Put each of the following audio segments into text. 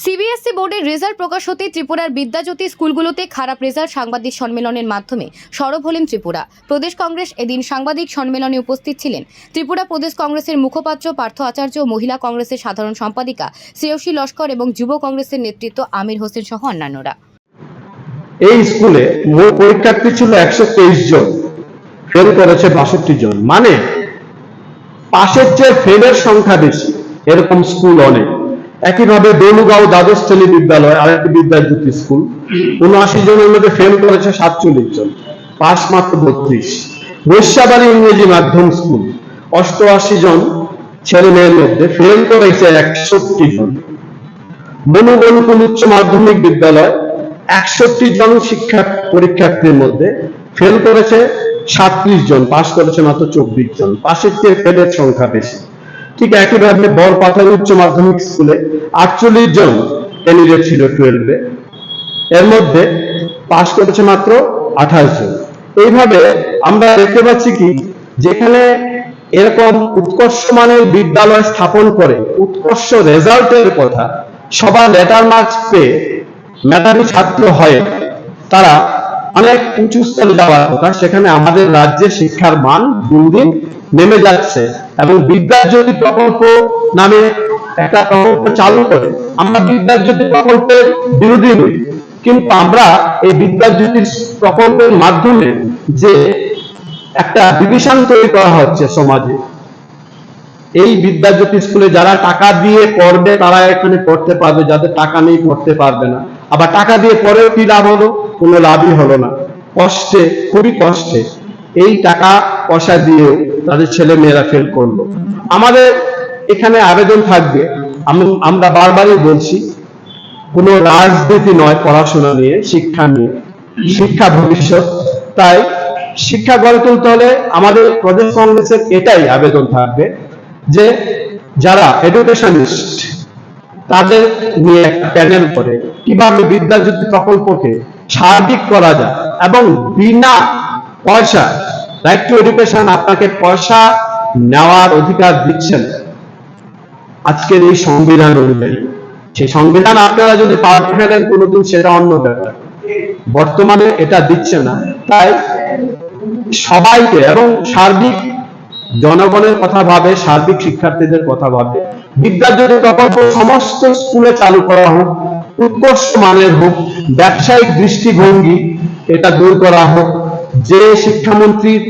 CBSE বোর্ডের result প্রকাশ হতে ত্রিপুরার বিদ্যাজ্যোতি স্কুলগুলোতে খারাপ রেজাল্ট সাংবাদিক সম্মেলনের মাধ্যমে সরব হলেন ত্রিপুরা প্রদেশ কংগ্রেস। এদিন সাংবাদিক সম্মেলনে উপস্থিত ছিলেন ত্রিপুরা প্রদেশ কংগ্রেসের মুখপাত্র পার্থ আচার্য, মহিলা কংগ্রেসের সাধারণ সম্পাদিকা শ্রেয়সী লস্কর এবং যুব কংগ্রেসের নেতৃত্ব আমির হোসেন সহ অন্যান্যরা। এই স্কুলে মোট পরীক্ষার্থী ছিল 123 জন, ফেল করেছে 62 জন। মানে পাশের চেয়ে ফেলের সংখ্যা বেশি, এরকম স্কুল অনেক। একইভাবে দৌলুগাঁও দ্বাদশশ্রেণী বিদ্যালয়, আরেকটি বিদ্যাজ্যোতি স্কুল, 79 জনের মধ্যে ফেল করেছে 47 জন, পাস মাত্র 32। বৈশ্যাবাড়ি ইংরেজি মাধ্যম স্কুল, 88 জন ছেলে মেয়ের মধ্যে ফেল করেছে 61 জন। মনুগণকুল উচ্চ মাধ্যমিক বিদ্যালয়, 61 জন পরীক্ষার্থীর মধ্যে ফেল করেছে 37 জন, পাস করেছে মাত্র 24 জন। পাশের চেয়ে ফেলের সংখ্যা বেশি। ঠিক একইভাবে বরপাথার উচ্চ মাধ্যমিক স্কুলে 48 জন ক্যান্ডিডেট ছিল 12-এ, এর মধ্যে পাস করেছে মাত্র 28 জন। এইভাবে আমরা দেখতে পাচ্ছি কি, যেখানে এরকম উৎকর্ষ মানের বিদ্যালয় স্থাপন করে উৎকর্ষ রেজাল্টের কথা, সবার লেটার মার্কস পেয়ে মেধাবী ছাত্র হয়, তারা অনেক উঁচু স্তরে যাওয়ার কথা, সেখানে আমাদের রাজ্যে শিক্ষার মান দিন দিন নেমে যাচ্ছে। এবং বিদ্যাজ্যোতি প্রকল্প নামে একটা প্রকল্প চালু করে আমরা বিদ্যাজ্যোতি প্রকল্পের বিরোধী নই, কিন্তু আমরা এই বিদ্যাজ্যোতি প্রকল্পের মাধ্যমে যে একটা ডিভিশন তৈরি করা হচ্ছে সমাজে, এই বিদ্যাজ্যোতি স্কুলে যারা টাকা দিয়ে পড়বে তারা এখানে পড়তে পারবে, যাদের টাকা নেই পড়তে পারবে না। আবার টাকা দিয়ে পড়েও কি লাভ হলো? কোনো লাভই হলো না। কষ্টে, খুবই কষ্টে এই টাকা পয়সা দিয়েও তাদের ছেলে মেয়েরা ফেল করলো। আমাদের এখানে আবেদন থাকবে, আমরা বারবারই বলছি, কোনো রাজনীতি নয় পড়াশোনা নিয়ে, শিক্ষা নিয়ে, শিক্ষা ভবিষ্যৎ। তাই শিক্ষা গড়ে তুলতে হলে আমাদের প্রদেশ কংগ্রেসের এটাই আবেদন থাকবে যে যারা এডুকেশনিস্ট তাদের নিয়ে একটা প্যানেল করে কিভাবে বিদ্যাজ্যোতি প্রকল্পকে সার্বিক করা যায় এবং বিনা পয়সা, রাইট টু এডুকেশন, আপনাকে পয়সা নেওয়ার অধিকার দিচ্ছেন আজকের এই সংবিধান অনুযায়ী। সেই সংবিধান আপনারা যদি পাল্টে ফেলেন কোনোদিন, সেটা অন্য ব্যাপার, বর্তমানে এটা দিচ্ছে না। তাই সবাইকে এবং সার্বিক জনগণের কথা ভাবে, সার্বিক শিক্ষার্থীদের কথা ভাবে বিদ্যাজ্যোতি প্রকল্প সমস্ত স্কুলে চালু করা হোক, উৎকর্ষ মানের হোক, ব্যবসায়িক দৃষ্টিভঙ্গি এটা দূর করা হোক। যে শিক্ষামন্ত্রীর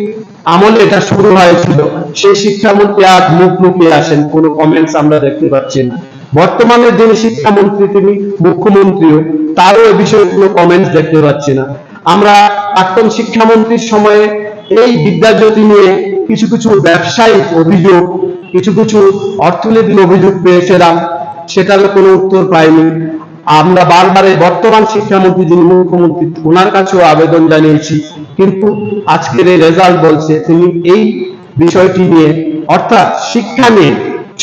আমলে এটা শুরু হয়েছিল, সেই শিক্ষামন্ত্রী আজ মুখ লুকিয়ে আসেন, কোনো কমেন্টস আমরা দেখতে পাচ্ছি না। বর্তমানে যিনি শিক্ষামন্ত্রী, তিনি মুখ্যমন্ত্রীও, তারও এ বিষয়ে কোনো কমেন্টস দেখতে পাচ্ছি না। আমরা প্রাক্তন শিক্ষামন্ত্রীর সময়ে এই বিদ্যাজ্যোতি নিয়ে কিছু কিছু ব্যবসায়িক অভিযোগ, কিছু কিছু অর্থনৈতিক অভিযোগ পেয়েছিলাম, সেটারও কোনো উত্তর পাইনি। আমরা বারবার বর্তমান শিক্ষামন্ত্রী যিনি মুখ্যমন্ত্রী, ওনার কাছেও আবেদন জানিয়েছি, কিন্তু আজকের এই রেজাল্ট বলছে তিনি এই বিষয়টি নিয়ে, অর্থাৎ শিক্ষা নিয়ে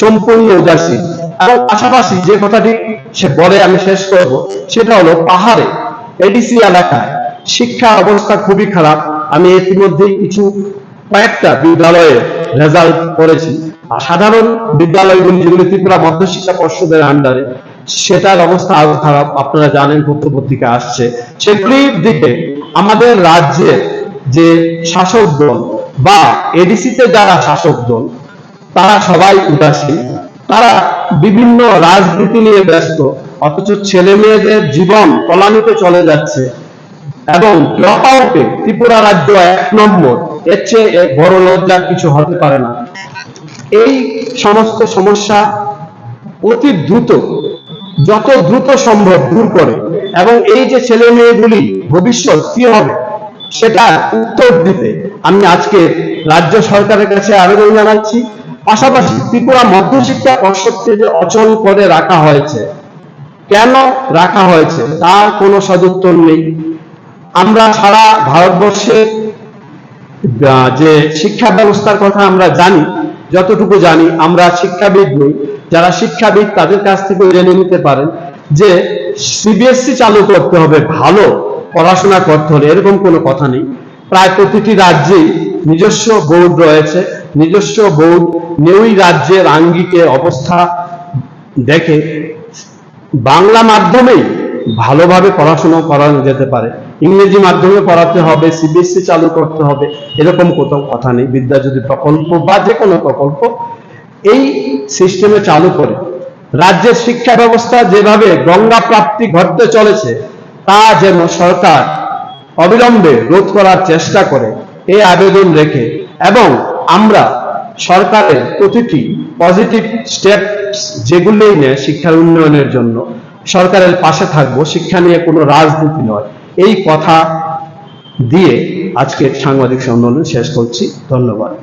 সম্পূর্ণ উদাসীন। এবং পাশাপাশি যে কথাটি সে বলে আমি শেষ করব, সেটা হলো পাহাড়ে এডিসি এলাকায় শিক্ষা অবস্থা খুবই খারাপ। আমি ইতিমধ্যে কয়েকটা বিদ্যালয়ে রেজাল্ট করেছি। সাধারণ বিদ্যালয়গুলি যেগুলি ত্রিপুরা মধ্যশিক্ষা পর্ষদের আন্ডারে, সেটার অবস্থা আরো খারাপ, আপনারা জানেন, পত্রপত্রিকা আসছে। সেগুলির দিকে আমাদের রাজ্যের যে শাসক দল বা এডিসিতে যারা শাসক দল, তারা সবাই উদাসীন, তারা বিভিন্ন রাজনীতি নিয়ে ব্যস্ত, অথচ ছেলে মেয়েদের জীবন তলানিতে চলে যাচ্ছে। এবং ড্রপ আউটে ত্রিপুরা রাজ্য 1 নম্বর, এর চেয়ে বড় লজ্জার কিছু হতে পারে না। এই সমস্ত সমস্যা অতি দ্রুত, যত দ্রুত সম্ভব দূর করে, এবং এই যে ছেলে মেয়েগুলি ভবিষ্যৎ কি হবে সেটা উত্তর দিতে আমি আজকে রাজ্য সরকারের কাছে আবেদন জানাচ্ছি। পাশাপাশি ত্রিপুরা মধ্যশিক্ষা পর্ষদকে যে অচল করে রাখা হয়েছে, কেন রাখা হয়েছে তার কোনো সদুত্তর নেই। আমরা সারা ভারতবর্ষের যে শিক্ষা ব্যবস্থার কথা আমরা জানি, যতটুকু জানি, আমরা শিক্ষাবিদ নই, যারা শিক্ষাবিদ তাদের কাছ থেকে জেনে নিতে পারেন যে সিবিএসসি চালু করতে হবে ভালো পড়াশোনা করতে হলে, এরকম কোনো কথা নেই। প্রায় প্রতিটি রাজ্যেই নিজস্ব বোর্ড রয়েছে, নিজস্ব বোর্ড নিয়েই রাজ্যের আঙ্গিকে অবস্থা দেখে বাংলা মাধ্যমেই ভালোভাবে পড়াশোনা করানো যেতে পারে, ইংরেজি মাধ্যমে পড়াতে হবে, সিবিএসসি চালু করতে হবে, এরকম কোথাও কথা নেই। বিদ্যাজ্যোতি প্রকল্প বা যে কোনো প্রকল্প এই সিস্টেমে চালু করে রাজ্যের শিক্ষা ব্যবস্থা যেভাবে গঙ্গা প্রাপ্তি ঘটতে চলেছে তা যেন সরকার অবিলম্বে রোধ করার চেষ্টা করে, এই আবেদন রেখে, এবং আমরা সরকারের প্রতিটি পজিটিভ স্টেপস যেগুলোই নেয় শিক্ষার উন্নয়নের জন্য সরকারের পাশে থাকবো। শিক্ষা নিয়ে কোনো রাজনীতি নয়, এই কথা দিয়ে আজকে সাংবাদিক সম্মেলন শেষ করছি। ধন্যবাদ।